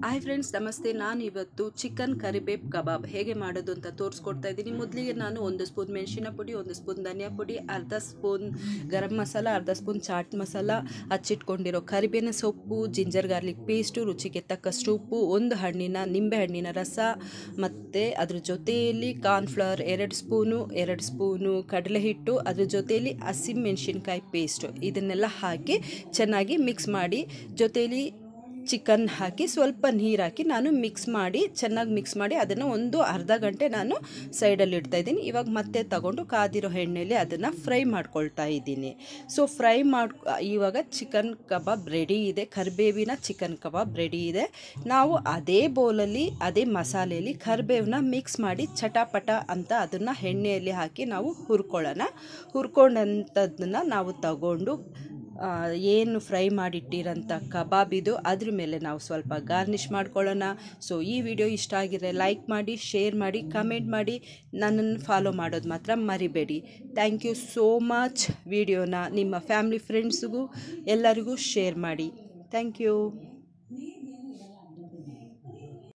Hi friends, ನಮಸ್ತೆ. ನಾನು ಇವತ್ತು ಚಿಕನ್ ಕರಿಬೇವು ಕಬಾಬ್ ಹೇಗೆ ಮಾಡೋದು ಅಂತ ತೋರಿಸ್ಕೊಡ್ತಾ ಇದ್ದೀನಿ. ಮೊದಲಿಗೆ ನಾನು 1 ಸ್ಪೂನ್ ಮೆಣಸಿನ ಪುಡಿ, 1 ಸ್ಪೂನ್ ಧನಿಯಾ ಪುಡಿ, ಅರ್ಧ ಸ್ಪೂನ್ ಗರಂ ಮಸಾಲ, ಅರ್ಧ ಸ್ಪೂನ್ ಚಾಟ್ ಮಸಾಲ, ಹಚ್ಚಿಟ್ಕೊಂಡಿರೋ ಕರಿಬೇವಿನ ಸೊಪ್ಪು, ಜಿಂಜರ್ ಗಾರ್ಲಿಕ್ ಪೇಸ್ಟು, ರುಚಿಗೆ ತಕ್ಕಷ್ಟು ಉಪ್ಪು, ಒಂದು ನಿಂಬೆ ಹಣ್ಣಿನ ರಸ, ಮತ್ತು ಅದ್ರ ಜೊತೆಯಲ್ಲಿ ಕಾರ್ನ್ಫ್ಲವರ್ 2 ಸ್ಪೂನು ಕಡಲೆ ಹಿಟ್ಟು, ಅದ್ರ ಜೊತೆಯಲ್ಲಿ ಹಸಿಮೆಣಸಿನ್ಕಾಯಿ ಪೇಸ್ಟು, ಇದನ್ನೆಲ್ಲ ಹಾಕಿ ಚೆನ್ನಾಗಿ ಮಿಕ್ಸ್ ಮಾಡಿ, ಜೊತೆಯಲ್ಲಿ ಚಿಕನ್ ಹಾಕಿ ಸ್ವಲ್ಪ ನೀರು ಹಾಕಿ ನಾನು ಚೆನ್ನಾಗಿ ಮಿಕ್ಸ್ ಮಾಡಿ ಅದನ್ನು ಒಂದು ಅರ್ಧ ಗಂಟೆ ನಾನು ಸೈಡಲ್ಲಿ ಇಡ್ತಾಯಿದ್ದೀನಿ. ಇವಾಗ ಮತ್ತೆ ತಗೊಂಡು ಕಾದಿರೋ ಎಣ್ಣೆಯಲ್ಲಿ ಅದನ್ನು ಫ್ರೈ ಮಾಡ್ಕೊಳ್ತಾ ಇದ್ದೀನಿ. ಸೊ ಇವಾಗ ಚಿಕನ್ ಕಬಾಬ್ ರೆಡಿ ಇದೆ. ಕರಿಬೇವಿನ ಚಿಕನ್ ಕಬಾಬ್ ರೆಡಿ ಇದೆ. ನಾವು ಅದೇ ಬೌಲಲ್ಲಿ ಅದೇ ಮಸಾಲೆಯಲ್ಲಿ ಕರಿಬೇವನ್ನ ಮಿಕ್ಸ್ ಮಾಡಿ ಚಟಾಪಟ ಅಂತ ಅದನ್ನು ಎಣ್ಣೆಯಲ್ಲಿ ಹಾಕಿ ನಾವು ಹುರ್ಕೊಂಡಂಥದ್ದನ್ನು ನಾವು ತಗೊಂಡು ಏನು ಫ್ರೈ ಮಾಡಿಟ್ಟಿರೋಂಥ ಕಬಾಬಿದು ಅದ್ರ ಮೇಲೆ ನಾವು ಸ್ವಲ್ಪ ಗಾರ್ನಿಷ್ ಮಾಡ್ಕೊಳ್ಳೋಣ. ಸೊ ಈ ವಿಡಿಯೋ ಇಷ್ಟ ಆಗಿದ್ರೆ ಲೈಕ್ ಮಾಡಿ, ಶೇರ್ ಮಾಡಿ, ಕಮೆಂಟ್ ಮಾಡಿ, ನನ್ನನ್ನು ಫಾಲೋ ಮಾಡೋದು ಮಾತ್ರ ಮರಿಬೇಡಿ. Thank you so much. ವಿಡಿಯೋನ ನಿಮ್ಮ ಫ್ಯಾಮಿಲಿ ಫ್ರೆಂಡ್ಸ್ಗೂ ಎಲ್ಲರಿಗೂ ಶೇರ್ ಮಾಡಿ. Thank you.